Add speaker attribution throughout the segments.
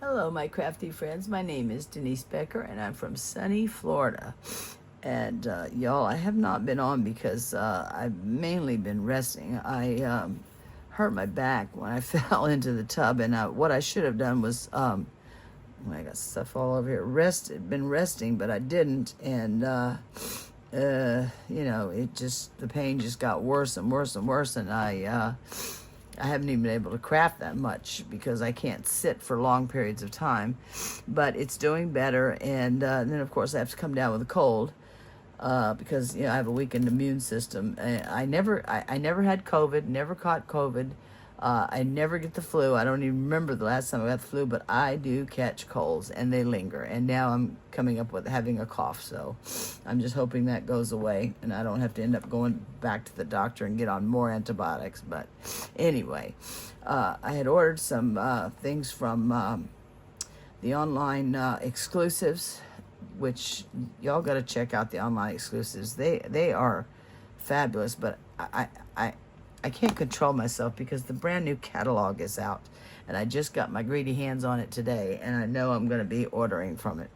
Speaker 1: Hello, my crafty friends. My name is Denise Becker, and I'm from sunny Florida. And y'all, I have not been on because I've mainly been resting. I hurt my back when I fell into the tub, and what I should have done was, I got stuff all over here. Been resting, but I didn't, and you know, the pain just got worse and worse and worse, and I haven't even been able to craft that much because I can't sit for long periods of time, but it's doing better. And then of course I have to come down with a cold because I have a weakened immune system. I never had COVID, never caught COVID. I never get the flu. I don't even remember the last time I got the flu, but I do catch colds and they linger. And now I'm coming up with having a cough. So I'm just hoping that goes away and I don't have to end up going back to the doctor and get on more antibiotics. But anyway, I had ordered some things from the online exclusives, which y'all got to check out the online exclusives. They are fabulous, but I can't control myself because the brand new catalog is out and I just got my greedy hands on it today and I know I'm going to be ordering from it.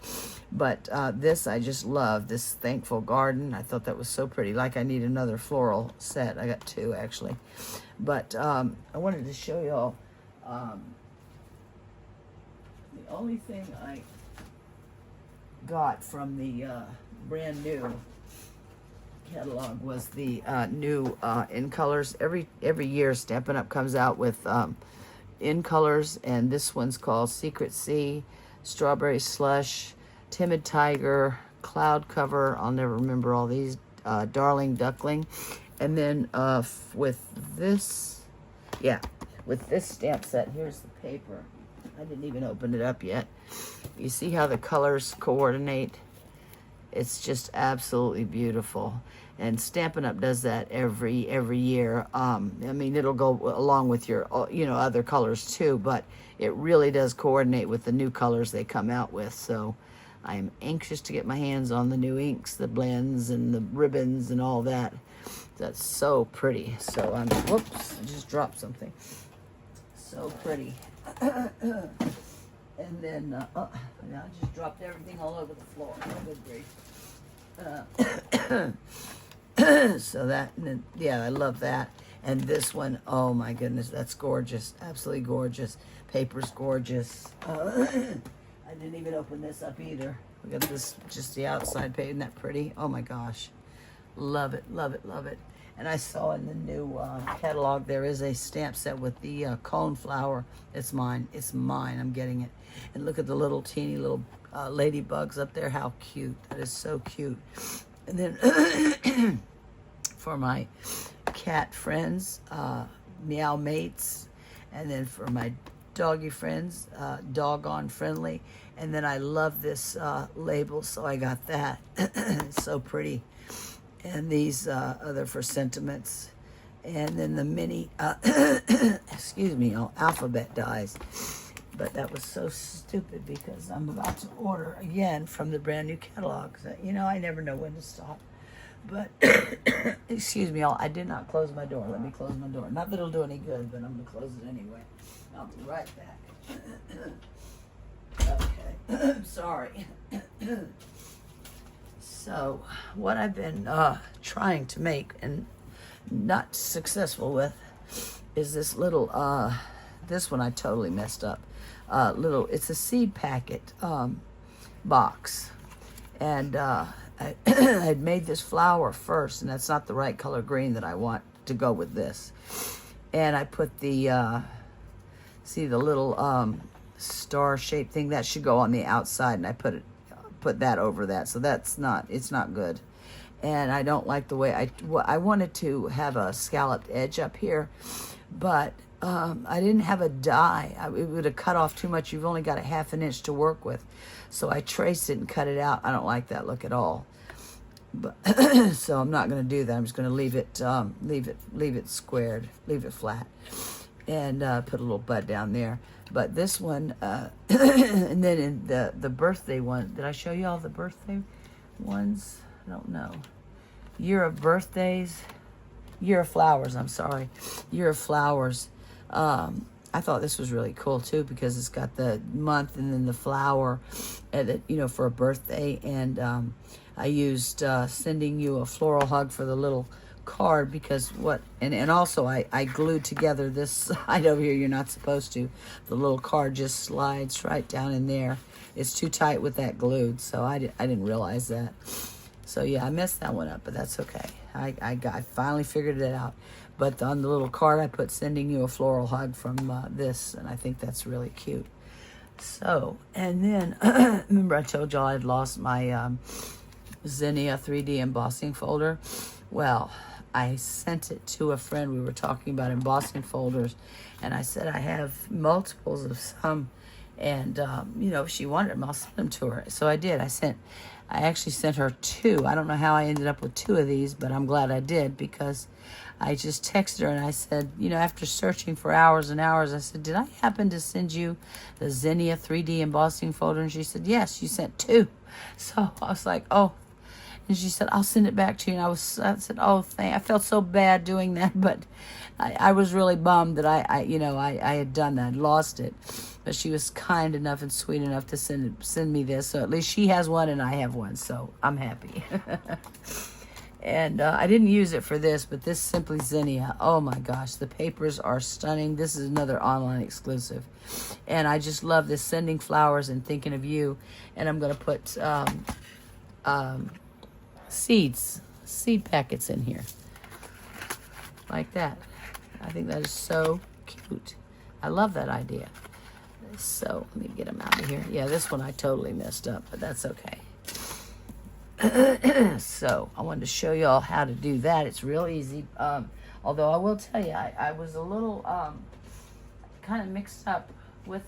Speaker 1: But this, I just love this Thankful Garden. I thought that was so pretty. Like I need another floral set. I got two actually. But I wanted to show y'all the only thing I got from the brand new catalog was the new in colors. Every year Stampin' Up comes out with in colors, and this one's called Secret Sea, Strawberry Slush, Timid Tiger, Cloud Cover, I'll never remember all these, Darling Duckling. And then with this stamp set, here's the paper. I didn't even open it up yet. You see how the colors coordinate? It's just absolutely beautiful. And Stampin' Up does that every year. I mean, it'll go along with your other colors too, but it really does coordinate with the new colors they come out with. So I'm anxious to get my hands on the new inks, the blends, and the ribbons and all that. That's so pretty. So whoops, I just dropped something. So pretty. And then, I just dropped everything all over the floor. Oh, good grief. So that, and then, yeah, I love that. And this one, oh my goodness, that's gorgeous. Absolutely gorgeous. Paper's gorgeous. I didn't even open this up either. We got this, just the outside page. Isn't that pretty? Oh my gosh. Love it, love it, love it. And I saw in the new catalog there is a stamp set with the cone flower. It's mine. It's mine. I'm getting it. And look at the little teeny little ladybugs up there. How cute. That is so cute. And then for my cat friends, Meow Mates. And then for my doggy friends, Doggone Friendly. And then I love this label, so I got that. It's so pretty. And these other for sentiments, and then the mini excuse me, alphabet dies. But that was so stupid because I'm about to order again from the brand new catalog. So, I never know when to stop. But excuse me, I did not close my door. Let me close my door. Not that it'll do any good, but I'm gonna close it anyway. I'll be right back. Okay. Sorry. So what I've been trying to make and not successful with is this little, this one I totally messed up. It's a seed packet box. And I had made this flower first, and that's not the right color green that I want to go with this. And I put the, see the little star-shaped thing, that should go on the outside, and I put that over that, so it's not good. And I don't like the way I wanted to have a scalloped edge up here, but I didn't have a die. It would have cut off too much. You've only got a ½ inch to work with, so I traced it and cut it out. I don't like that look at all, but so I'm not going to do that. I'm just going to leave it squared, leave it flat, and put a little bud down there. But this one, and then in the birthday one, did I show you all the birthday ones? I don't know. Year of Birthdays, Year of Flowers, I'm sorry. Year of Flowers. I thought this was really cool too, because it's got the month and then the flower, and you know, for a birthday. And I used sending you a floral hug for the little card, because and also I glued together this side over here. You're not supposed to. The little card just slides right down in there. It's too tight with that glued, so I didn't realize that. So yeah, I messed that one up, but that's okay. I finally figured it out. But on the little card, I put sending you a floral hug from this, and I think that's really cute. So, and then, remember I told y'all I'd lost my Zinnia 3D embossing folder? Well, I sent it to a friend. We were talking about embossing folders, and I said I have multiples of some, and, you know, if she wanted them, I'll send them to her. So I did. I actually sent her 2. I don't know how I ended up with 2 of these, but I'm glad I did, because I just texted her and I said, you know, after searching for hours and hours, I said, did I happen to send you the Zinnia 3D embossing folder? And she said, yes, you sent 2. So I was like, oh. And she said, I'll send it back to you. And I said, oh, I felt so bad doing that, but I was really bummed that I had done that, lost it. But she was kind enough and sweet enough to send me this. So at least she has one and I have one. So I'm happy. And I didn't use it for this, but this Simply Zinnia, oh my gosh, the papers are stunning. This is another online exclusive. And I just love this, sending flowers and thinking of you. And I'm going to put seed packets in here. Like that. I think that is so cute. I love that idea. So let me get them out of here. Yeah, this one I totally messed up, but that's okay. So I wanted to show you all how to do that. It's real easy. Although I will tell you, I was a little kind of mixed up with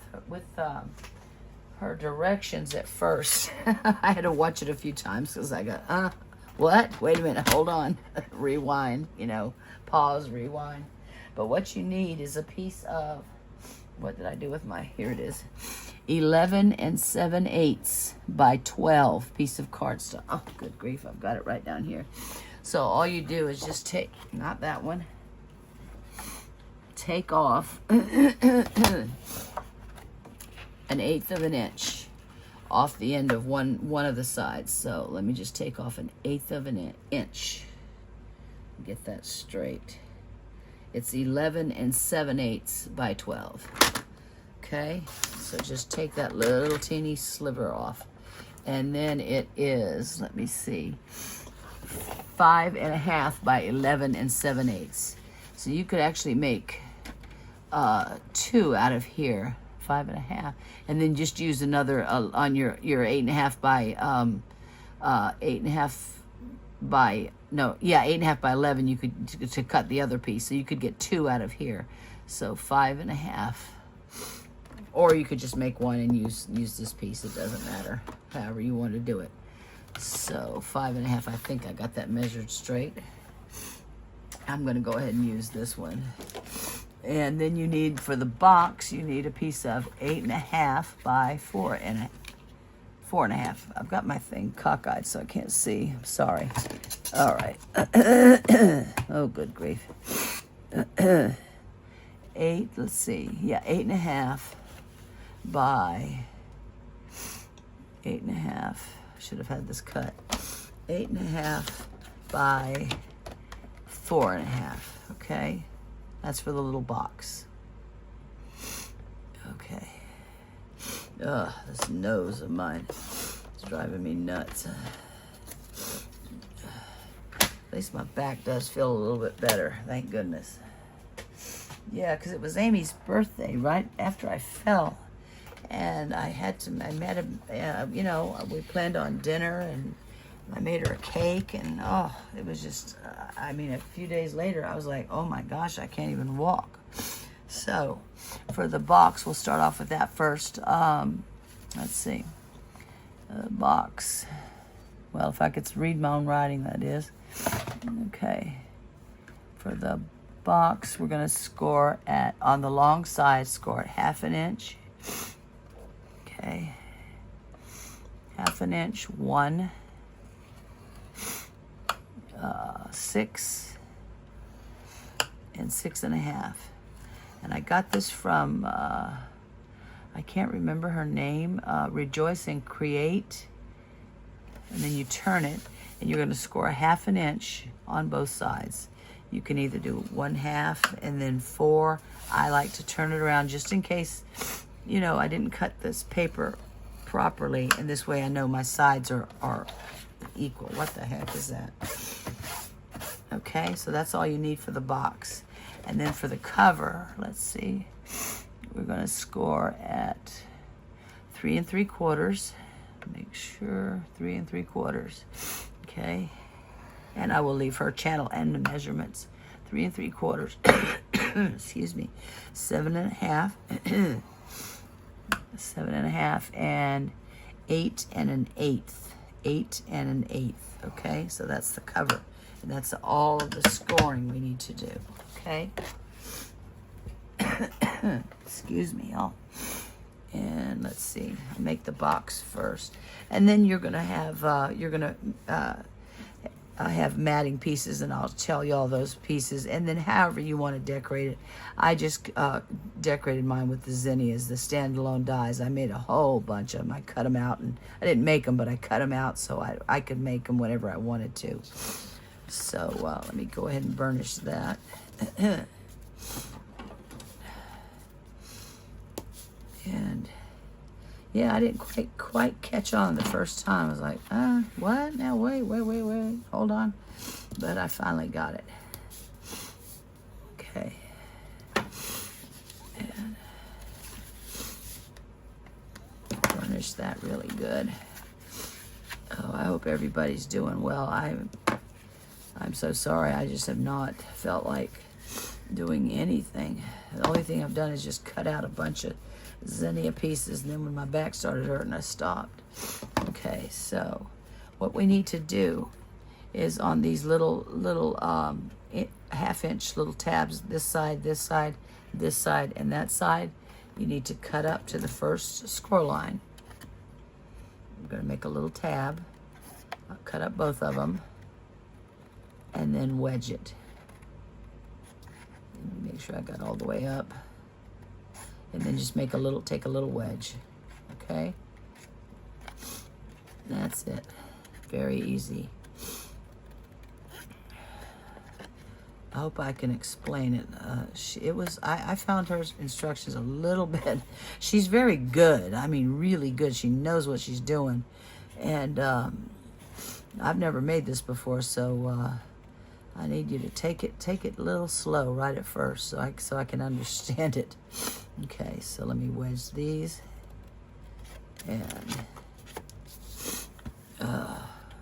Speaker 1: her directions at first. I had to watch it a few times because I got, what? Wait a minute, hold on. Rewind, you know, pause, rewind. But what you need is a piece of, what did I do with my, here it is, 11 7/8 by 12 piece of cardstock. Oh, good grief, I've got it right down here. So all you do is just take, not that one, take off an 1/8 of an inch off the end of one of the sides. So let me just take off an 1/8 of an inch. Get that straight. It's 11 7/8 by 12. Okay, so just take that little teeny sliver off. And then it is, let me see, 5.5 by 11 7/8. So you could actually make 2 out of here, 5.5, and then just use another on your 8.5 by 8.5 by, no, yeah, 8.5 by 11. You could to cut the other piece, so you could get 2 out of here. So 5.5. Or you could just make one and use this piece. It doesn't matter, however you want to do it. So 5.5, I think I got that measured straight. I'm going to go ahead and use this one. And then you need, for the box, you need a piece of 8.5 by 4.5. I've got my thing cockeyed so I can't see. I'm sorry. All right. Oh, good grief. 8, let's see. Yeah, 8.5 by 8.5. Should have had this cut. 8.5 by 4.5. Okay, that's for the little box. Okay. Ugh, this nose of mine is driving me nuts. At least my back does feel a little bit better, thank goodness. Yeah, because it was Amy's birthday right after I fell. And I met him, you know, we planned on dinner, and I made her a cake, and oh, it was just, I mean, a few days later, I was like, oh my gosh, I can't even walk. So, for the box, we'll start off with that first. Let's see. Box. Well, if I could read my own writing, that is. Okay. For the box, we're going to score at, on the long side, score at 1/2 inch. Okay. 1/2 inch, 1, 6, and 6.5. And I got this from, I can't remember her name, Rejoice and Create. And then you turn it, and you're going to score a 1/2 inch on both sides. You can either do 1/2 and then 4. I like to turn it around just in case, you know, I didn't cut this paper properly, and this way I know my sides are equal. What the heck is that? Okay, so that's all you need for the box. And then for the cover, let's see, we're going to score at 3 3/4. Make sure 3 3/4. Okay, and I will leave her channel and the measurements. 3 3/4. Excuse me. 7 1/2. 7 1/2 and 8 1/8. 8 1/8. Okay, so that's the cover, and that's all of the scoring we need to do. Okay. Excuse me, y'all. And let's see, I'll make the box first, and then you're gonna have I have matting pieces, and I'll tell you all those pieces, and then however you want to decorate it. I just decorated mine with the zinnias, the standalone dies. I made a whole bunch of them. I cut them out, and I didn't make them, but I cut them out so I could make them whenever I wanted to. So let me go ahead and burnish that. And yeah, I didn't quite catch on the first time. I was like, what? Now wait, hold on. But I finally got it. Okay. And burnish that really good. Oh, I hope everybody's doing well. I'm so sorry. I just have not felt like doing anything. The only thing I've done is just cut out a bunch of zinnia pieces, and then when my back started hurting, I stopped. Okay, so what we need to do is on these little 1/2 inch little tabs, this side, this side, this side, and that side, you need to cut up to the first score line. I'm going to make a little tab. I'll cut up both of them and then wedge it. Make sure I got all the way up. And then just take a little wedge. Okay? That's it. Very easy. I hope I can explain it. I found her instructions a little bit. She's very good. I mean, really good. She knows what she's doing. And I've never made this before, so I need you to take it a little slow right at first, so I can understand it. Okay, so let me wedge these, and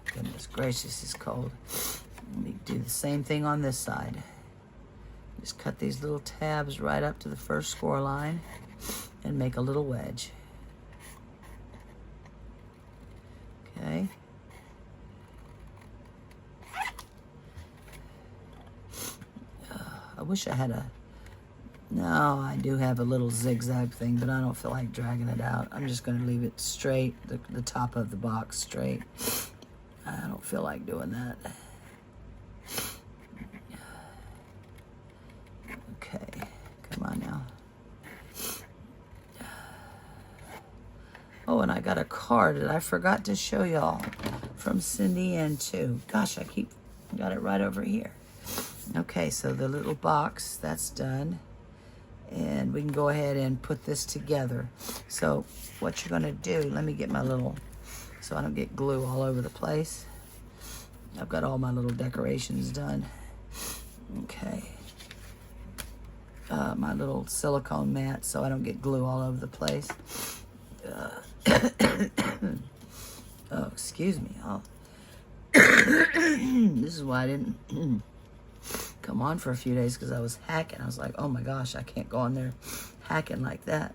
Speaker 1: goodness gracious, it's cold. Let me do the same thing on this side. Just cut these little tabs right up to the first score line and make a little wedge. Okay. I wish I had no, I do have a little zigzag thing, but I don't feel like dragging it out. I'm just going to leave it straight, the top of the box straight. I don't feel like doing that. Okay, come on now. Oh, and I got a card that I forgot to show y'all from Cindy Ann too. Gosh, got it right over here. Okay, so the little box, that's done. And we can go ahead and put this together. So what you're gonna do, let me get my little, so I don't get glue all over the place. I've got all my little decorations done. Okay. My little silicone mat so I don't get glue all over the place. Oh, excuse me. This is why I didn't come on for a few days, because I was hacking. I was like, oh my gosh, I can't go on there hacking like that.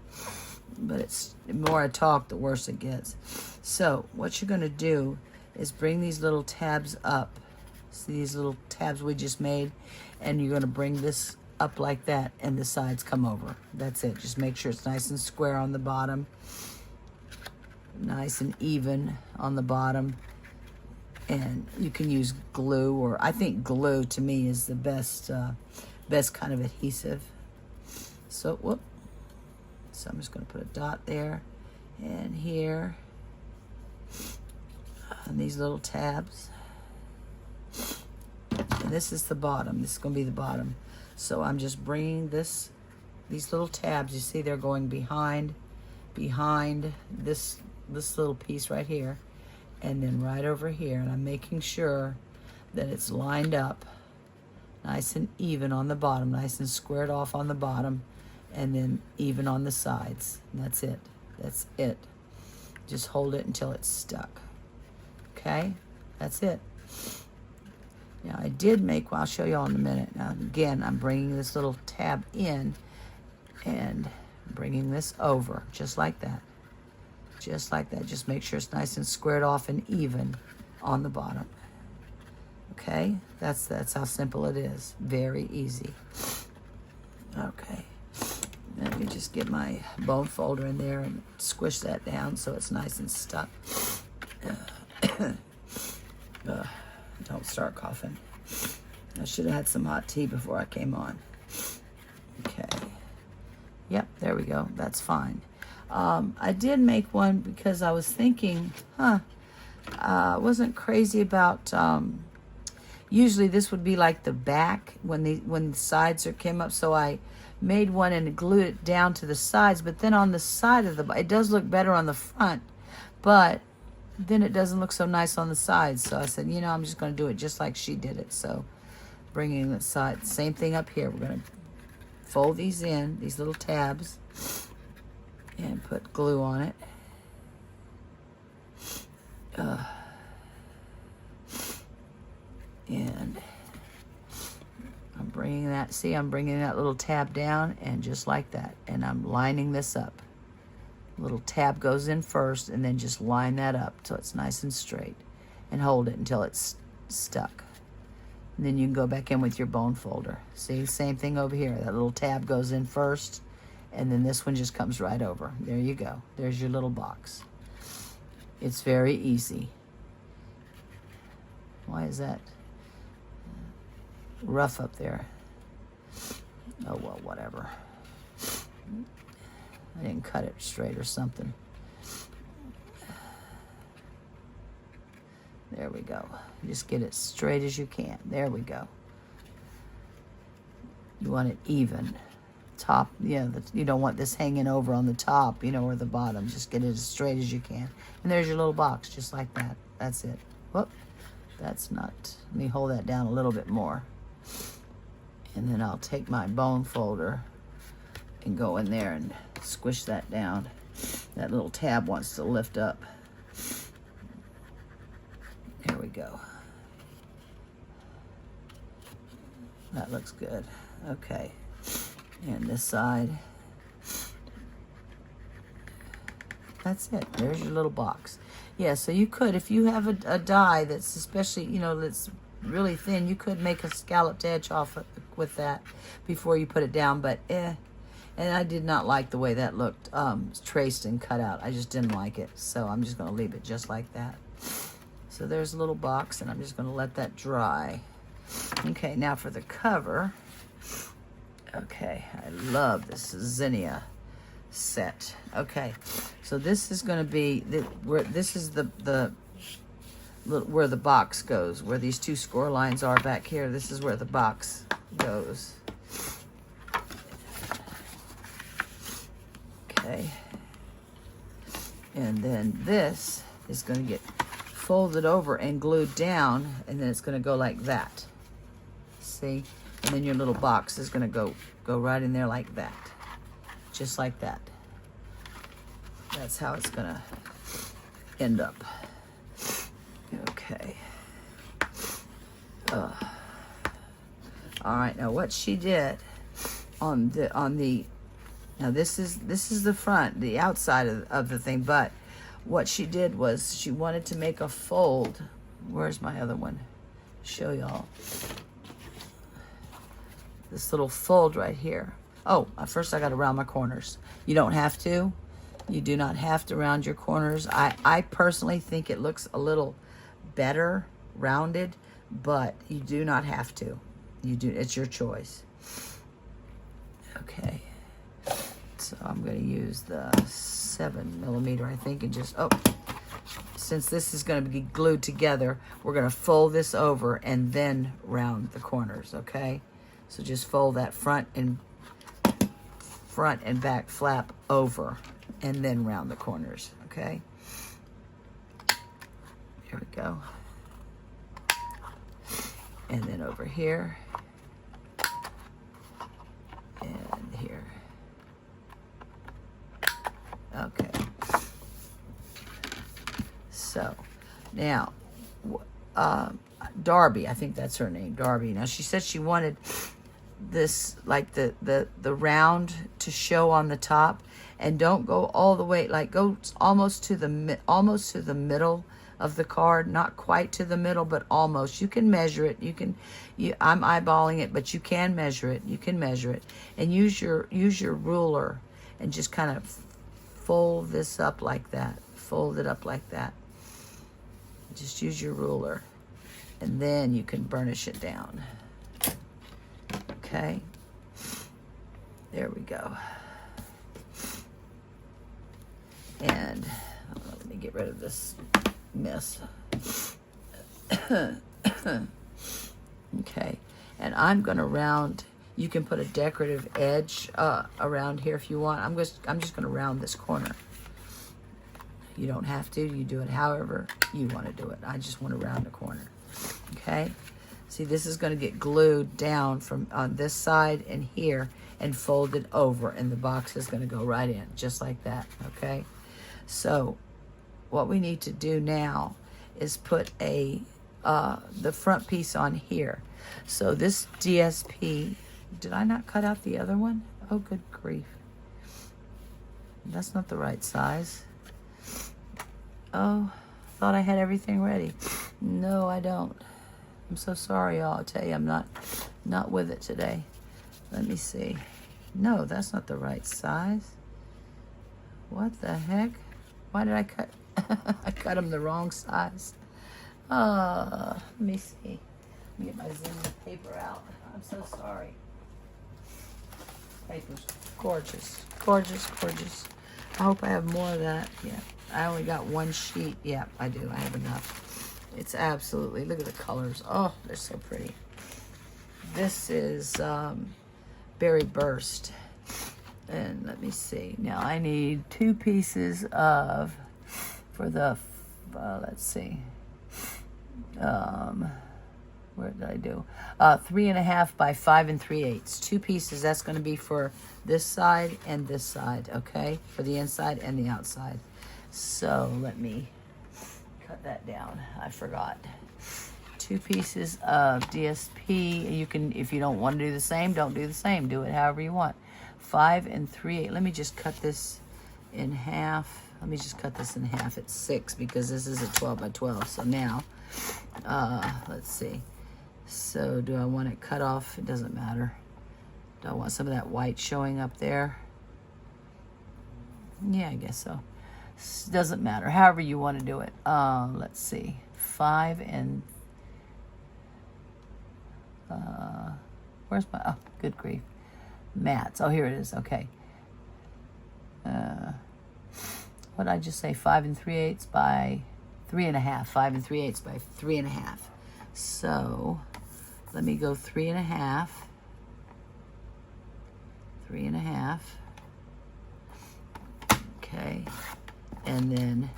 Speaker 1: But the more I talk, the worse it gets. So what you're going to do is bring these little tabs up. See these little tabs we just made? And you're going to bring this up like that, and the sides come over. That's it. Just make sure it's nice and square on the bottom. Nice and even on the bottom. And you can use glue, or I think glue to me is the best kind of adhesive. So, whoop. So I'm just going to put a dot there and here. And these little tabs. And this is the bottom. This is going to be the bottom. So I'm just bringing these little tabs. You see they're going behind this little piece right here. And then right over here. And I'm making sure that it's lined up nice and even on the bottom. Nice and squared off on the bottom. And then even on the sides. And that's it. That's it. Just hold it until it's stuck. Okay? That's it. Now I did make, well, I'll show you all in a minute. Now again, I'm bringing this little tab in and bringing this over, just like that. Just like that. Just make sure it's nice and squared off and even on the bottom. Okay? That's how simple it is. Very easy. Okay. Let me just get my bone folder in there and squish that down so it's nice and stuck. Don't start coughing. I should have had some hot tea before I came on. Okay. Yep, there we go. That's fine. I did make one because I was thinking, I wasn't crazy about, usually this would be like the back when the sides came up, so I made one and glued it down to the sides, but then on the side of it does look better on the front, but then it doesn't look so nice on the sides. So I said, I'm just going to do it just like she did it. So bringing the side, same thing up here. We're going to fold these in, these little tabs, and put glue on it. And I'm bringing that little tab down, and just like that. And I'm lining this up. Little tab goes in first, and then just line that up till it's nice and straight, and hold it until it's stuck. And then you can go back in with your bone folder. See, same thing over here. That little tab goes in first, and then this one just comes right over. There you go. There's your little box. It's very easy. Why is that rough up there? Oh, well, whatever. I didn't cut it straight or something. There we go. Just get it straight as you can. There we go. You want it even. Top, you don't want this hanging over on the top, or the bottom. Just get it as straight as you can. And there's your little box, just like that. That's it. Whoop. That's not. Let me hold that down a little bit more. And then I'll take my bone folder and go in there and squish that down. That little tab wants to lift up. There we go. That looks good. Okay. And this side. That's it. There's your little box. Yeah, so you could, if you have a die that's especially, that's really thin, you could make a scalloped edge off with that before you put it down, but and I did not like the way that looked traced and cut out. I just didn't like it, so I'm just going to leave it just like that. So there's a little box, and I'm just going to let that dry. Okay, now for the cover. Okay, I love this Zinnia set. Okay, so this is going to be this is where the box goes, where these two score lines are back here. This is where the box goes. Okay, and then this is going to get folded over and glued down, and then it's going to go like that. See? And then your little box is going to go right in there like that. Just like that. That's how it's going to end up. Okay. All right, now what she did on the now this is the front, the outside of the thing, but what she did was she wanted to make a fold. Where's my other one? Show y'all. This little fold right here. Oh, first I got to round my corners. You don't have to. You do not have to round your corners. I personally think it looks a little better rounded, but you do not have to. It's your choice. Okay. So I'm going to use the 7mm, I think, and just, oh, since this is going to be glued together, we're going to fold this over and then round the corners, okay? So just fold that front and back flap over and then round the corners, okay? Here we go. And then over here and here. Okay. So now, Darby, I think that's her name, Darby. Now she said she wanted this, like the round to show on the top, and don't go all the way, like go almost to the middle of the card, not quite to the middle, but almost. You can measure it. I'm eyeballing it, but you can measure it. You can measure it, and use your ruler and just kind of fold this up like that. Fold it up like that. Just use your ruler, and then you can burnish it down. Okay, there we go. And let me get rid of this mess. Okay, and I'm going to round. You can put a decorative edge around here if you want. I'm just going to round this corner. You don't have to. You do it however you want to do it. I just want to round the corner. Okay. See, this is going to get glued down from on this side and here and folded over, and the box is going to go right in just like that. Okay. So what we need to do now is put the front piece on here. So this DSP, did I not cut out the other one? Oh, good grief. That's not the right size. Oh, thought I had everything ready. No, I don't. I'm so sorry, y'all. I'll tell you, I'm not with it today. Let me see. No, that's not the right size. What the heck? Why did I cut? I cut them the wrong size. Let me see. Let me get my Zinnia paper out. I'm so sorry. Paper's gorgeous. Gorgeous, gorgeous. I hope I have more of that. Yeah. I only got one sheet. Yeah, I do. I have enough. It's absolutely, look at the colors. Oh, they're so pretty. This is Berry Burst. And let me see. Now I need 2 pieces of, for the, let's see. Where did I do? 3.5 by 5 3/8. 2 pieces. That's going to be for this side and this side, okay? For the inside and the outside. So let me cut that down. I forgot. 2 pieces of DSP. You can, if you don't want to do the same, don't do the same. Do it however you want. 5 3/8. Let me just cut this in half. Let me just cut this in half. It's 6 because this is a 12 by 12. So now, let's see. So do I want it cut off? It doesn't matter. Do I want some of that white showing up there? Yeah, I guess so. Doesn't matter. However you want to do it. Let's see. 5 and... where's my... Oh, good grief. Mats. Oh, here it is. Okay. What did I just say? 5 3/8 by 3.5. 5 3/8 by 3.5. So let me go 3.5. 3.5. Okay. And then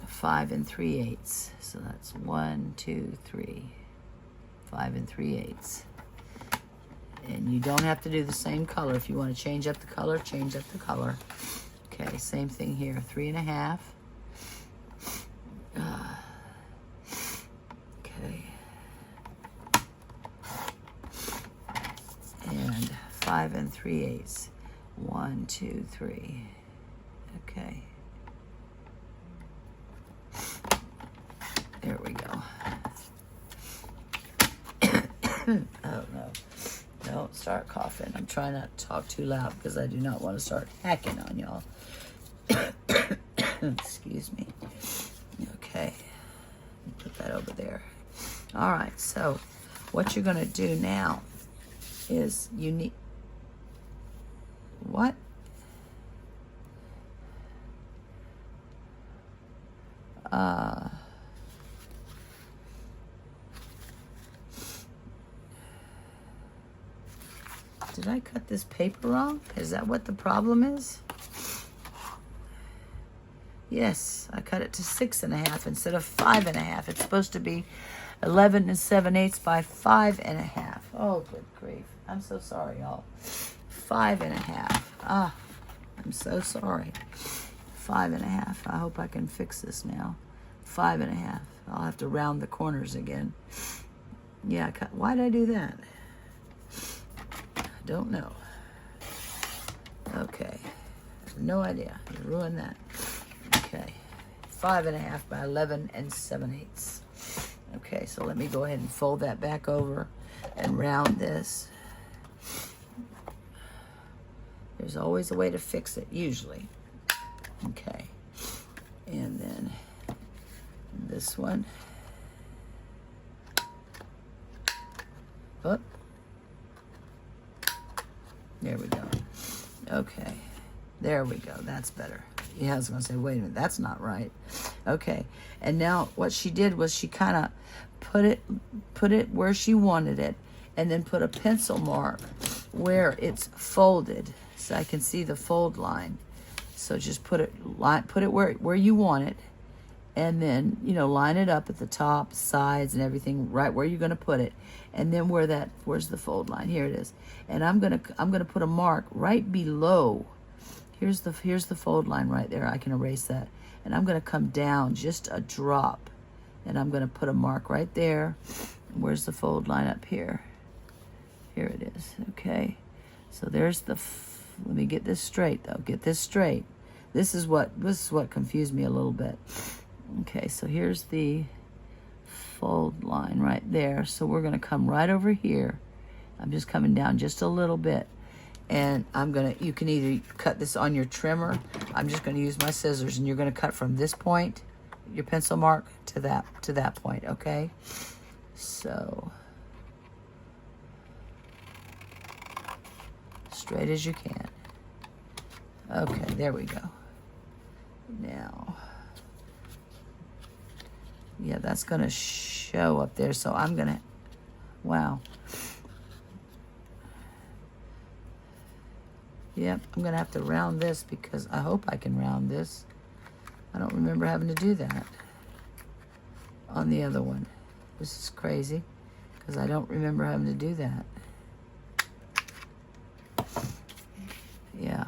Speaker 1: 5 3/8. So that's 1, 2, 3. 5 3/8. And you don't have to do the same color. If you want to change up the color, change up the color. Okay, same thing here. 3.5. Okay. And 5 3/8. 1, 2, 3. Okay. There we go. Oh no. Don't start coughing. I'm trying not to talk too loud because I do not want to start hacking on y'all. Excuse me. Okay. Put that over there. All right. So what you're going to do now is you need... What? Did I cut this paper wrong? Is that what the problem is? Yes, I cut it to 6.5 instead of 5.5. It's supposed to be 11 7/8 by 5.5. Oh, good grief. I'm so sorry, y'all. 5.5. Ah, I'm so sorry. 5.5. I hope I can fix this now. 5.5. I'll have to round the corners again. Yeah, why did I do that? I don't know. Okay. No idea. You ruined that. Okay. 5.5 by 11 7/8. Okay, so let me go ahead and fold that back over and round this. There's always a way to fix it, usually. Okay. And then this one. Oh. There we go. Okay. There we go. That's better. Yeah, I was going to say, wait a minute, that's not right. Okay. And now what she did was she kind of put it where she wanted it, and then put a pencil mark where it's folded, so I can see the fold line. So just put it where you want it, and then, you know, line it up at the top, sides, and everything right where you're going to put it. And then where's the fold line? Here it is. And I'm going to put a mark right below. Here's the fold line right there. I can erase that. And I'm going to come down just a drop. And I'm going to put a mark right there. Where's the fold line up here? Here it is. Okay. So there's let me get this straight though. Get this straight. This is what confused me a little bit. Okay, so here's the fold line right there. So we're going to come right over here. I'm just coming down just a little bit. And you can either cut this on your trimmer. I'm just going to use my scissors, and you're going to cut from this point, your pencil mark, to that point, okay? So, straight as you can. Okay, there we go. Now, yeah, that's going to show up there, so I'm going to, wow. Yep, I'm going to have to round this, because I hope I can round this. I don't remember having to do that on the other one. This is crazy, because I don't remember having to do that. Yeah.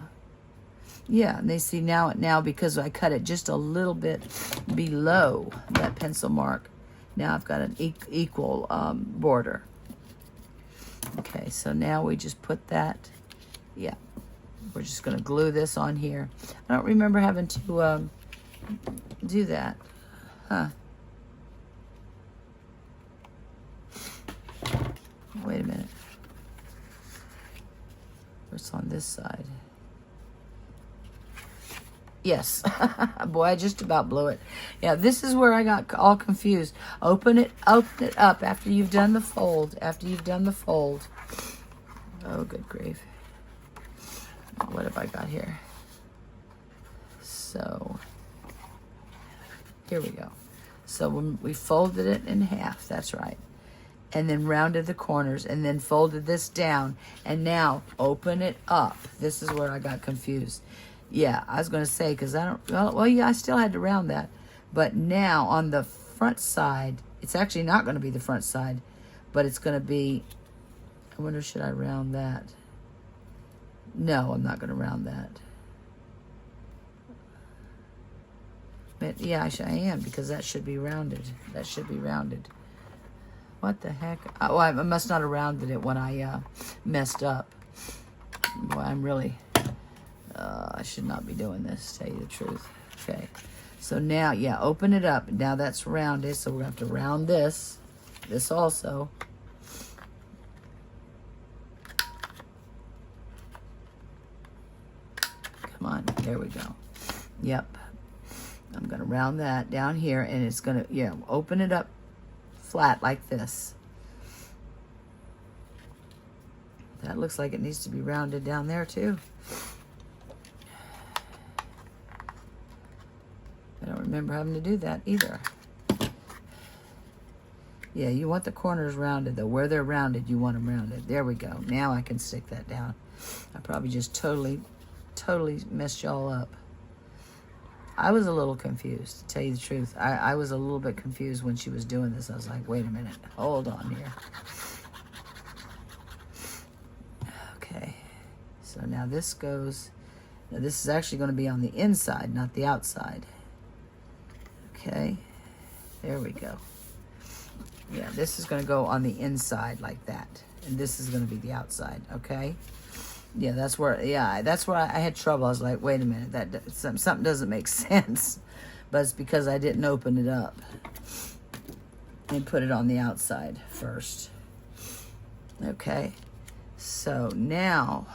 Speaker 1: Yeah, and they see now because I cut it just a little bit below that pencil mark. Now I've got an equal border. Okay, so now we just put that, yeah. We're just going to glue this on here. I don't remember having to do that. Huh. Wait a minute. What's on this side? Yes. Boy, I just about blew it. Yeah, this is where I got all confused. Open it up after you've done the fold. Oh, good grief. What have I got here? So, here we go. So when we folded it in half, that's right. And then rounded the corners, and then folded this down. And now open it up. This is where I got confused. Yeah, I was going to say, because I don't, well, yeah, I still had to round that. But now on the front side, it's actually not going to be the front side, but it's going to be, I wonder, should I round that? No, I'm not going to round that. But yeah, I am, because that should be rounded. That should be rounded. What the heck? Oh, I must not have rounded it when I messed up. Boy, I'm really, I should not be doing this, to tell you the truth. Okay, so now, yeah, open it up. Now that's rounded, so we're going to have to round this also. Come on, there we go. Yep. I'm going to round that down here, and it's going to, yeah, open it up flat like this. That looks like it needs to be rounded down there too. I don't remember having to do that either. Yeah, you want the corners rounded though. Where they're rounded, you want them rounded. There we go. Now I can stick that down. I probably just totally messed y'all up. I was a little confused, to tell you the truth. I was a little bit confused when she was doing this. I was like, wait a minute, hold on here. Okay, so now this goes, now this is actually going to be on the inside, not the outside. Okay, there we go. Yeah, this is going to go on the inside like that. And this is going to be the outside, okay? Yeah, that's where I had trouble. I was like, wait a minute, that something doesn't make sense. But it's because I didn't open it up and put it on the outside first. Okay, so now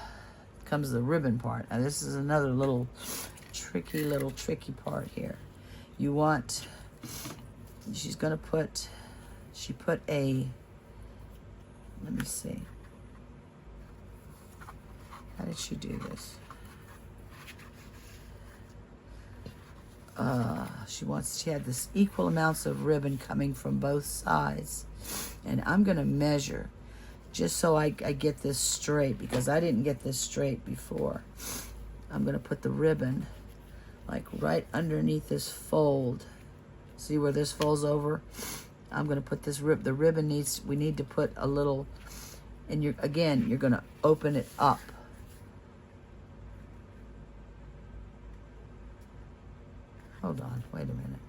Speaker 1: comes the ribbon part. Now this is another little tricky part here. You want, she's gonna put, she put a, let me see. How did she do this? She had this equal amounts of ribbon coming from both sides. And I'm gonna measure just so I get this straight, because I didn't get this straight before. I'm gonna put the ribbon like right underneath this fold. See where this folds over? I'm gonna put this the ribbon needs, we need to put a little, and you're gonna open it up. Hold on, wait a minute.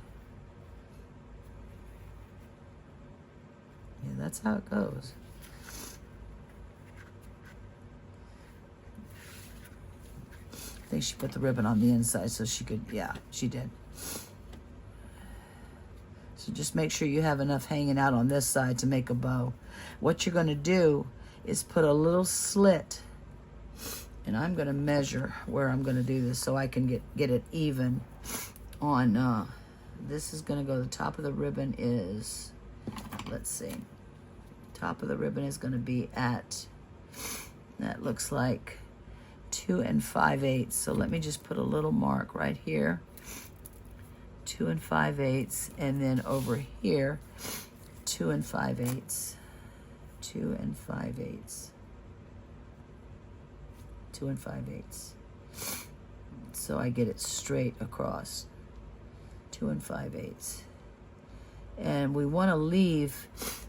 Speaker 1: Yeah, that's how it goes. I think she put the ribbon on the inside so she could, yeah, she did. So just make sure you have enough hanging out on this side to make a bow. What you're gonna do is put a little slit, and I'm gonna measure where I'm gonna do this so I can get it even on, this is gonna go, the top of the ribbon is, let's see, top of the ribbon is gonna be at, that looks like 2 5/8. So let me just put a little mark right here, 2 5/8, and then over here, 2 5/8, 2 5/8, 2 5/8. So I get it straight across, 2 5/8. And we want to leave,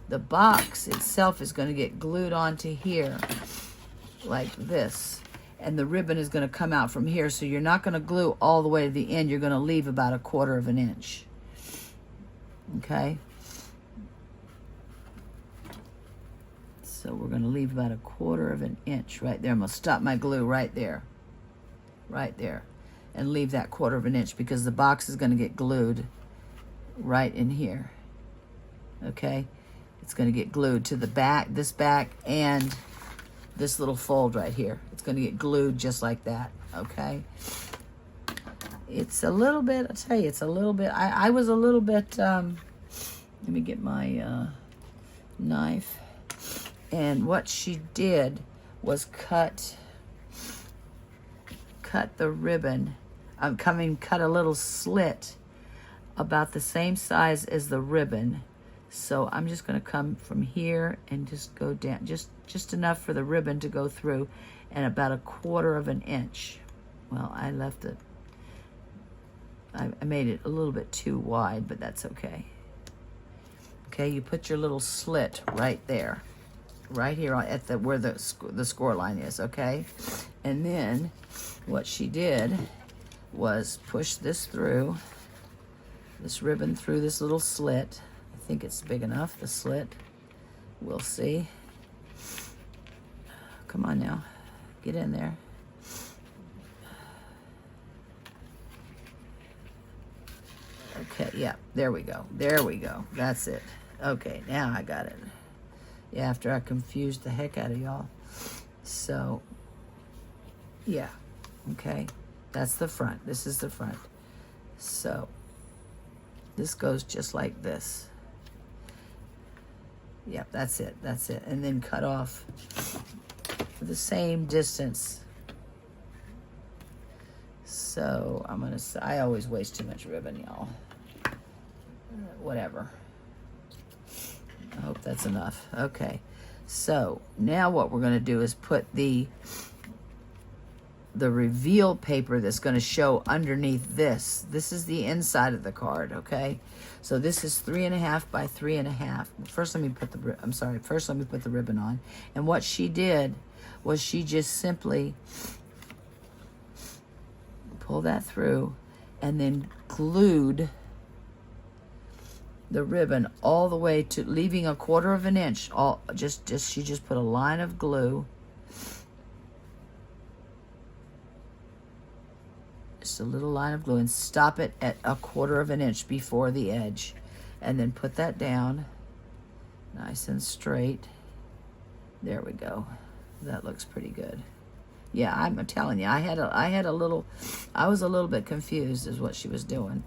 Speaker 1: the box itself is going to get glued onto here like this, and the ribbon is going to come out from here, so you're not going to glue all the way to the end. You're going to leave about 1/4 of an inch. Okay, so we're going to leave about 1/4 of an inch right there. I'm going to stop my glue right there, and leave that 1/4 of an inch, because the box is going to get glued right in here. Okay, it's going to get glued to the back, this back, and this little fold right here. It's going to get glued just like that. Okay, it's a little bit, I'll tell you, it's a little bit, I was a little bit, let me get my knife. And what she did was cut the ribbon, cut a little slit about the same size as the ribbon. So I'm just going to come from here and just go down, just enough for the ribbon to go through, and about 1/4 of an inch. Well, I left it, I made it a little bit too wide, but that's okay. Okay, you put your little slit right there, right here at the where the score line is. Okay, and then what she did was push this ribbon through this little slit. I think it's big enough, the slit. We'll see. Come on now, get in there. Okay, yeah, there we go. That's it. Okay, now I got it. Yeah, after I confused the heck out of y'all. So, yeah, okay. That's the front. This is the front. So, this goes just like this. Yep, that's it. And then cut off the same distance. So So I'm gonna, I always waste too much ribbon, y'all. Whatever. I hope that's enough. Okay. So now what we're gonna do is put the reveal paper that's going to show underneath this. This is the inside of the card, okay? So this is 3.5 by 3.5. First, let me put the ribbon on. And what she did was she just simply pulled that through and then glued the ribbon all the way to, leaving 1/4 of an inch. She just put a line of glue. Just a little line of glue, and stop it at 1/4 of an inch before the edge, and then put that down nice and straight. There we go. That looks pretty good. Yeah, I'm telling you, I was a little bit confused as what she was doing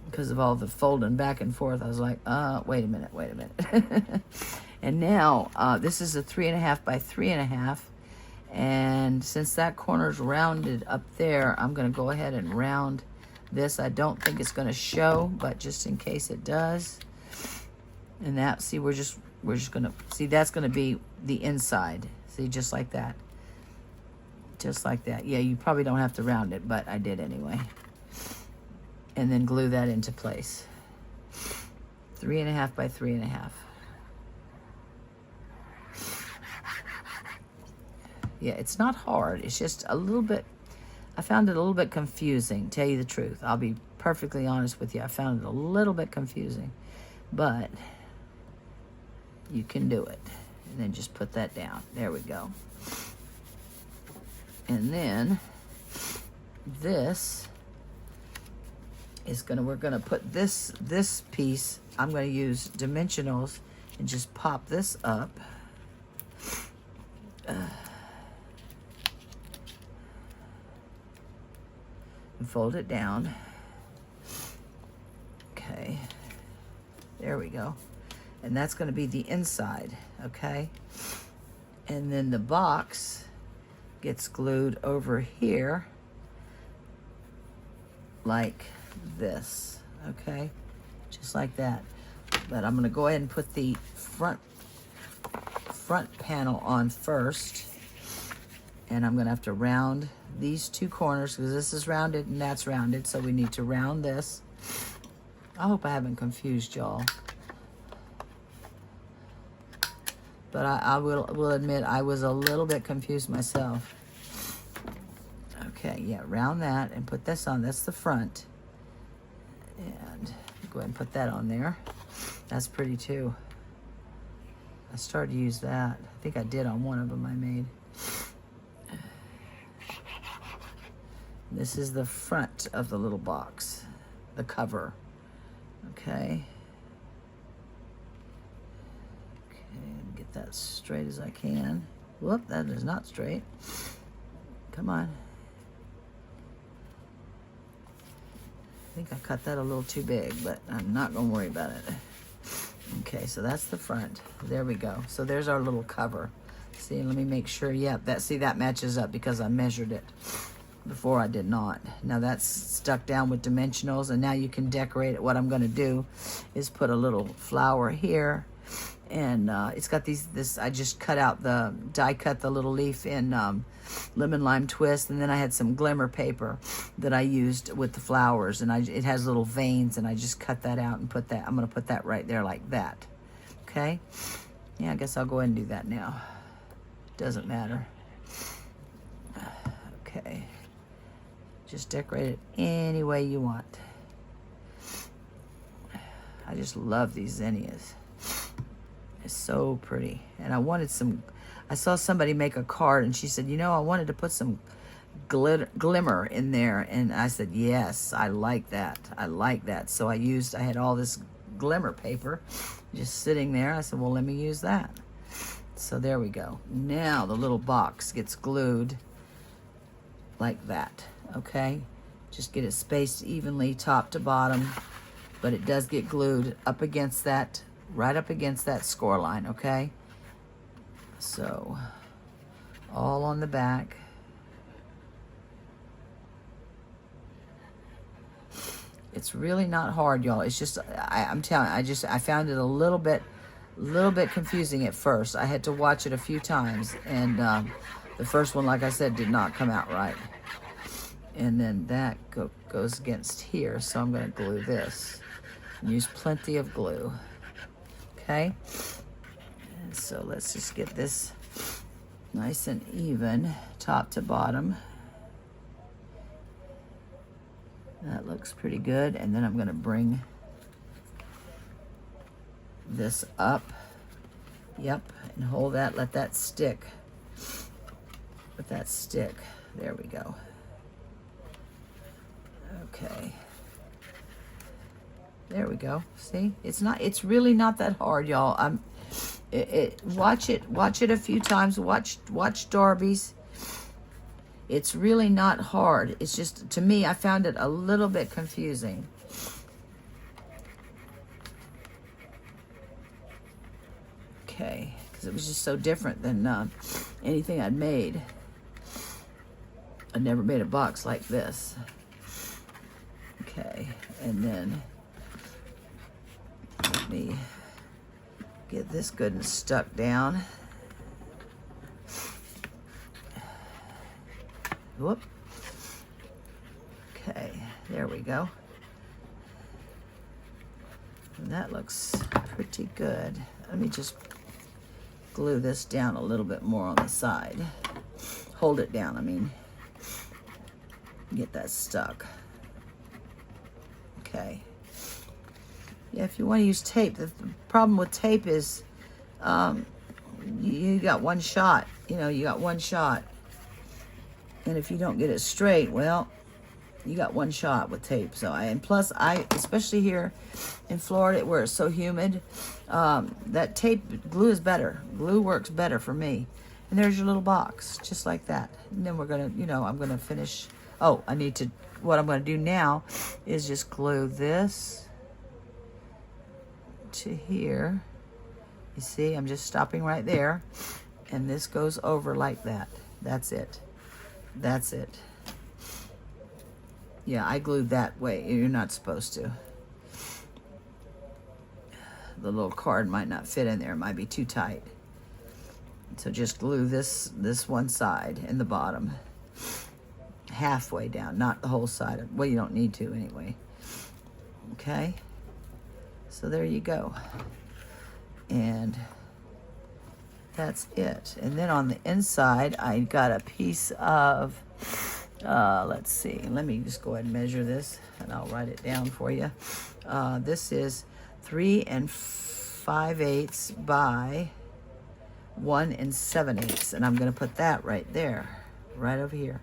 Speaker 1: because of all the folding back and forth. I was like, wait a minute. And now this is a 3.5 by 3.5. And since that corner's rounded up there, I'm going to go ahead and round this. I don't think it's going to show, but just in case it does. And that, see, we're just going to, see, that's going to be the inside. See, just like that. Just like that. Yeah, you probably don't have to round it, but I did anyway. And then glue that into place. 3.5 by 3.5. Yeah, it's not hard. It's just a little bit, I found it a little bit confusing, tell you the truth. I'll be perfectly honest with you. I found it a little bit confusing, but you can do it. And then just put that down. There we go. And then this is we're gonna put this piece, I'm gonna use dimensionals and just pop this up. And fold it down. Okay, there we go. And that's going to be the inside, okay? And then the box gets glued over here like this, okay? Just like that. But I'm going to go ahead and put the front panel on first. And I'm going to have to round these two corners because this is rounded and that's rounded, so we need to round this. I hope I haven't confused y'all, but I will admit I was a little bit confused myself. Okay, yeah, round that and put this on. That's the front, and go ahead and put that on there. That's pretty too. I started to use that. I think I did on one of them I made. This is the front of the little box, the cover, okay? Okay, get that straight as I can. Whoop, that is not straight. Come on. I think I cut that a little too big, but I'm not gonna worry about it. Okay, so that's the front. There we go. So there's our little cover. See, let me make sure, yeah, that matches up because I measured it. Before I did not. Now that's stuck down with dimensionals, and now you can decorate it. What I'm going to do is put a little flower here, and it's got this I just die cut the little leaf in lemon lime twist, and then I had some glimmer paper that I used with the flowers, and it has little veins, and I just cut that out and put that, I'm going to put that right there like that. Okay, yeah, I guess I'll go ahead and do that now. Doesn't matter. Okay. Just decorate it any way you want. I just love these zinnias. It's so pretty. And I saw somebody make a card and she said, you know, I wanted to put some glimmer in there. And I said, yes, I like that. I like that. So I had all this glimmer paper just sitting there. I said, well, let me use that. So there we go. Now the little box gets glued like that. Okay, just get it spaced evenly top to bottom, but it does get glued up against that, right up against that score line, okay? So all on the back. It's really not hard, y'all. It's just, I'm telling you, I found it a little bit confusing at first. I had to watch it a few times, and the first one, like I said, did not come out right. And then that goes against here, so I'm going to glue this. Use plenty of glue. Okay? And so let's just get this nice and even, top to bottom. That looks pretty good. And then I'm going to bring this up. Yep, and hold that, let that stick. Let that stick. There we go. Okay. There we go. See? It's really not that hard, y'all. Watch it a few times. Watch Darby's. It's really not hard. It's just, to me, I found it a little bit confusing. Okay, because it was just so different than anything I'd made. I'd never made a box like this. Okay, and then let me get this good and stuck down. Whoop. Okay, there we go. And that looks pretty good. Let me just glue this down a little bit more on the side. Hold it down, I mean. Get that stuck. Okay. Yeah, if you want to use tape, the problem with tape is you got one shot. You know, you got one shot. And if you don't get it straight, well, you got one shot with tape. So and plus, especially here in Florida where it's so humid, that tape glue is better. Glue works better for me. And there's your little box, just like that. And then we're gonna, you know, I'm gonna finish. Oh, what I'm gonna do now is just glue this to here. You see, I'm just stopping right there. And this goes over like that. That's it. That's it. Yeah, I glued that way. You're not supposed to. The little card might not fit in there. It might be too tight. So just glue this one side and the bottom. Halfway down, not the whole side. Well, you don't need to anyway. Okay? So there you go. And that's it. And then on the inside, I got a piece of, let's see, let me just go ahead and measure this and I'll write it down for you. This is 3 5/8 by 1 7/8. And I'm going to put that right there, right over here.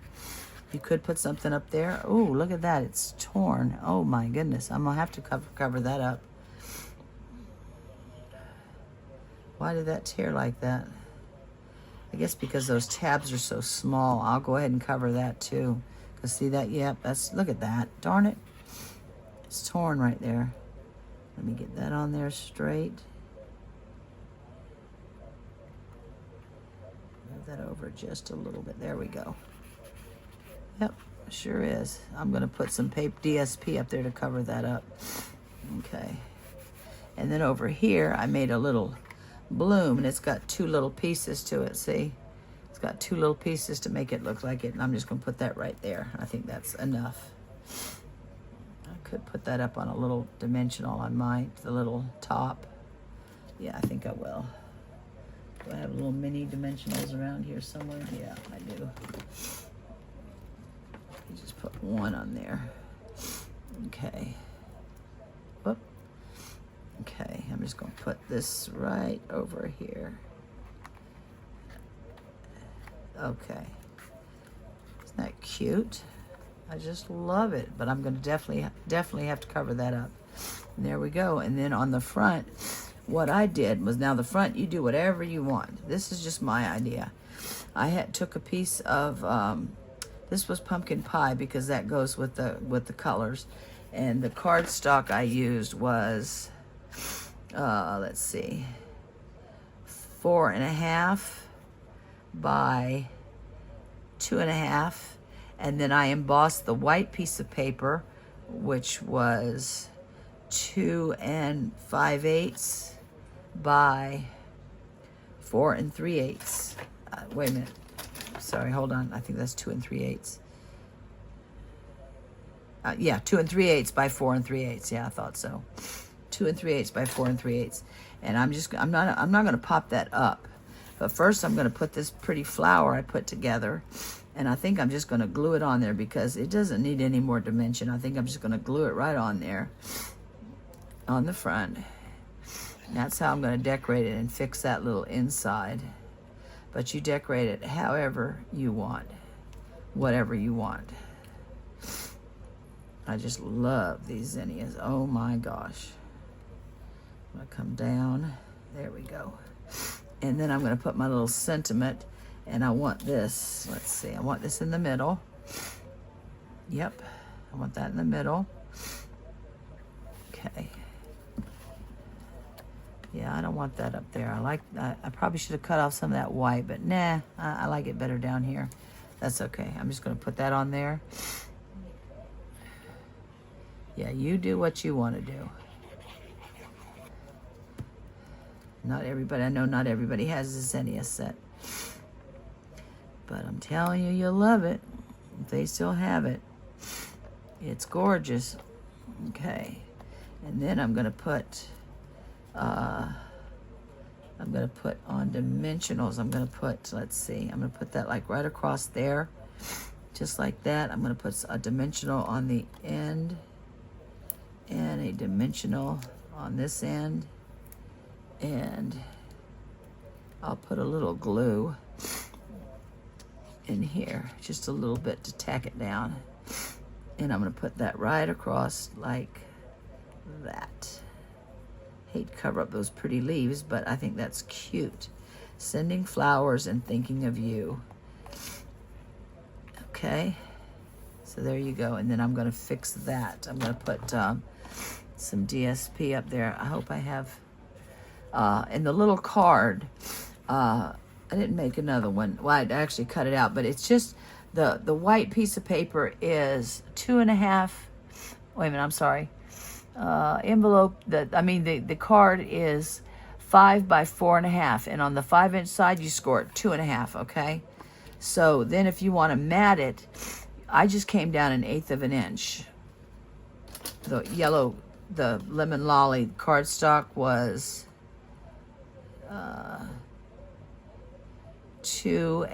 Speaker 1: You could put something up there. Oh, look at that. It's torn. Oh, my goodness. I'm going to have to cover that up. Why did that tear like that? I guess because those tabs are so small. I'll go ahead and cover that too. Because see that? Yep, look at that. Darn it. It's torn right there. Let me get that on there straight. Move that over just a little bit. There we go. Yep, sure is. I'm going to put some paper DSP up there to cover that up. Okay. And then over here, I made a little bloom, and it's got 2 little pieces to it, see? It's got 2 little pieces to make it look like it, and I'm just going to put that right there. I think that's enough. I could put that up on a little dimensional on the little top. Yeah, I think I will. Do I have little mini dimensionals around here somewhere? Yeah, I do. You just put 1 on there. Okay. Whoop. Okay, I'm just going to put this right over here. Okay. Isn't that cute? I just love it, but I'm going to definitely have to cover that up. And there we go. And then on the front, what I did was, now the front, you do whatever you want. This is just my idea. I took a piece of this was pumpkin pie because that goes with the colors, and the cardstock I used was let's see, 4.5 by 2.5, and then I embossed the white piece of paper which was 2 5/8 by 4 3/8. Wait a minute. Sorry, hold on. I think that's 2 3/8. Yeah, 2 3/8 by 4 3/8. Yeah, I thought so. 2 3/8 by 4 3/8. And I'm not going to pop that up. But first I'm going to put this pretty flower I put together, and I think I'm just going to glue it on there because it doesn't need any more dimension. I think I'm just going to glue it right on there on the front. And that's how I'm going to decorate it and fix that little inside. But you decorate it however you want, whatever you want. I just love these zinnias. Oh my gosh. I'm going to come down. There we go. And then I'm going to put my little sentiment, and I want this. Let's see. I want this in the middle. Yep. I want that in the middle. Okay. Yeah, I don't want that up there. I probably should have cut off some of that white, but nah, I like it better down here. That's okay. I'm just going to put that on there. Yeah, you do what you want to do. Not everybody, I know not everybody has a zinnia set. But I'm telling you, you'll love it. If they still have it. It's gorgeous. Okay. And then I'm going to put on dimensionals. I'm going to put, let's see, I'm going to put that like right across there. Just like that. I'm going to put a dimensional on the end and a dimensional on this end. And I'll put a little glue in here, just a little bit to tack it down. And I'm going to put that right across like that. Hate to cover up those pretty leaves, but I think that's cute. Sending flowers and thinking of you. Okay, so there you go. And then I'm going to fix that. I'm going to put some DSP up there. I hope I have... in the little card, I didn't make another one. Well, I actually cut it out, but it's just the white piece of paper is 2.5. Wait a minute, I'm sorry. Envelope. The card is 5 by 4.5, and on the 5-inch side you score it 2.5. Okay. So then, if you want to mat it, I just came down 1/8 of an inch. The yellow, the lemon lolly cardstock was 2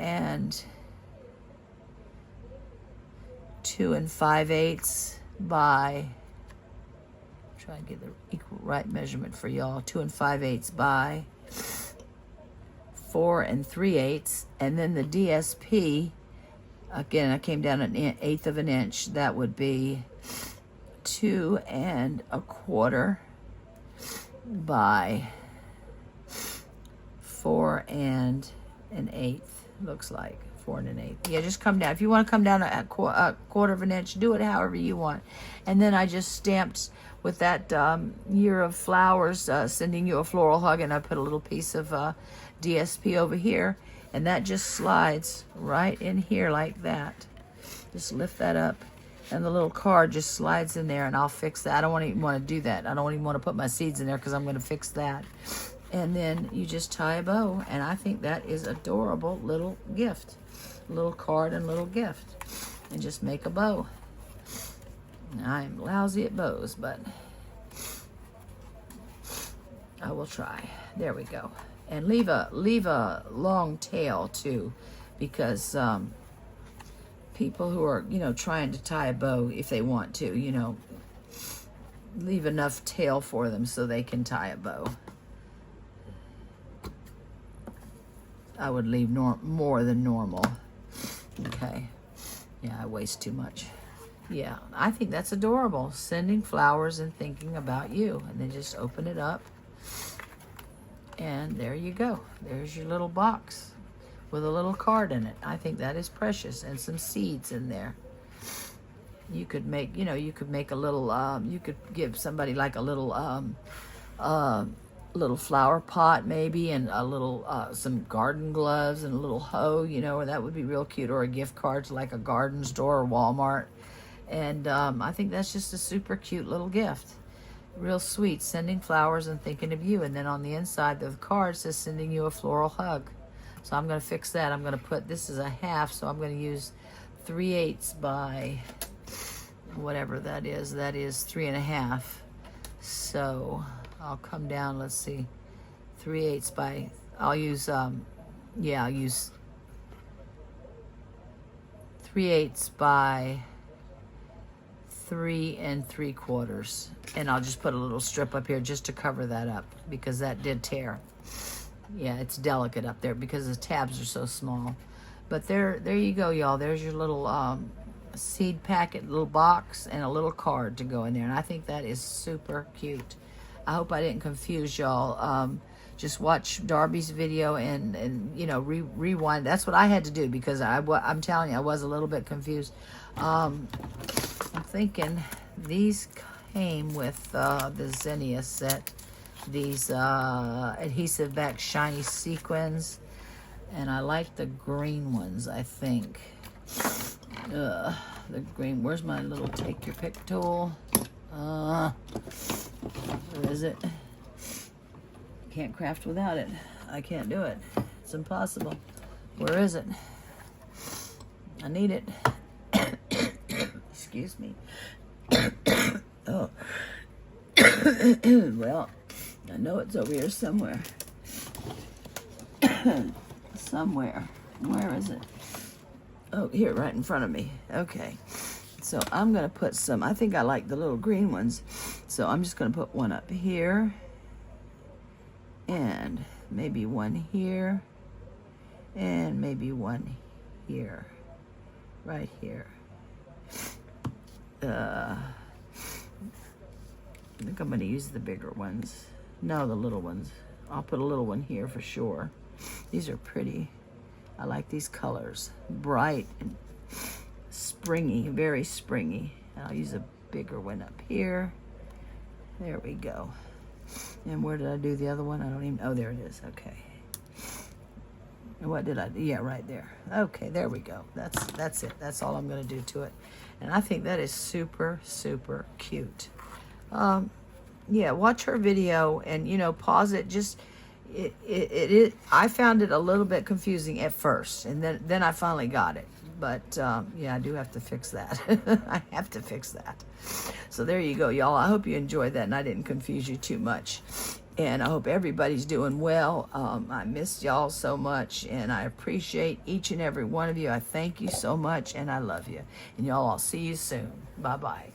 Speaker 1: 5/8 by, try and get the equal right measurement for y'all, 2 5/8 by 4 3/8, and then the DSP, again, I came down 1/8 of an inch. That would be 2 1/4 by 4 1/8. Looks like 4 1/8. Yeah, just come down. If you want to come down a quarter of an inch, do it however you want. And then I just stamped with that year of flowers, sending you a floral hug, and I put a little piece of DSP over here, and that just slides right in here like that. Just lift that up, and the little card just slides in there, and I'll fix that. I don't even want to do that. I don't even want to put my seeds in there because I'm going to fix that. And then you just tie a bow, and I think that is adorable little gift. Little card and little gift. And just make a bow. I'm lousy at bows, but I will try. There we go. And leave a long tail too, because people who are, trying to tie a bow, if they want to, leave enough tail for them so they can tie a bow. I would leave more than normal. Okay. Yeah, I waste too much. Yeah, I think that's adorable. Sending flowers and thinking about you. And then just open it up. And there you go. There's your little box with a little card in it. I think that is precious. And some seeds in there. You could make, you could make a little, you could give somebody like a little flower pot maybe, and a little some garden gloves and a little hoe, or that would be real cute, or a gift card to like a garden store or Walmart, And I think that's just a super cute little gift. Real sweet, sending flowers and thinking of you. And then on the inside of the card says sending you a floral hug. So I'm going to fix that. I'm going to put, this is a half, so I'm going to use 3/8 by whatever that is. That is 3.5. So I'll come down, let's see, 3/8 by, I'll use, yeah, I'll use 3/8 by 3 3/4, and I'll just put a little strip up here just to cover that up because that did tear. Yeah, it's delicate up there because the tabs are so small. But there you go, y'all. There's your little seed packet, little box, and a little card to go in there. And I think that is super cute. I hope I didn't confuse y'all. Just watch Darby's video and you know, rewind. That's what I had to do because I'm telling you, I was a little bit confused. I'm thinking these came with the Zinnia set. These adhesive back shiny sequins. And I like the green ones, I think. The green, where's my little take your pick tool? Where is it? Can't craft without it. I can't do it. It's impossible. Where is it? I need it. Excuse me. Oh. Well, I know it's over here somewhere. Somewhere. Where is it? Oh, here, right in front of me. Okay. So I'm going to put some, I think I like the little green ones. So I'm just going to put one up here. And maybe one here. And maybe one here. Right here. I think I'm going to use the bigger ones. No, the little ones. I'll put a little one here for sure. These are pretty. I like these colors. Bright and springy, very springy. I'll use a bigger one up here. There we go. And where did I do the other one? I don't even, oh, there it is. Okay. And what did I do? Yeah, right there. Okay, there we go. That's it. That's all I'm going to do to it. And I think that is super, super cute. Yeah, watch her video and, you know, pause it. Just, I found it a little bit confusing at first, and then I finally got it. But, yeah, I do have to fix that. I have to fix that. So there you go, y'all. I hope you enjoyed that and I didn't confuse you too much. And I hope everybody's doing well. I missed y'all so much, and I appreciate each and every one of you. I thank you so much, and I love you. And y'all, I'll see you soon. Bye-bye.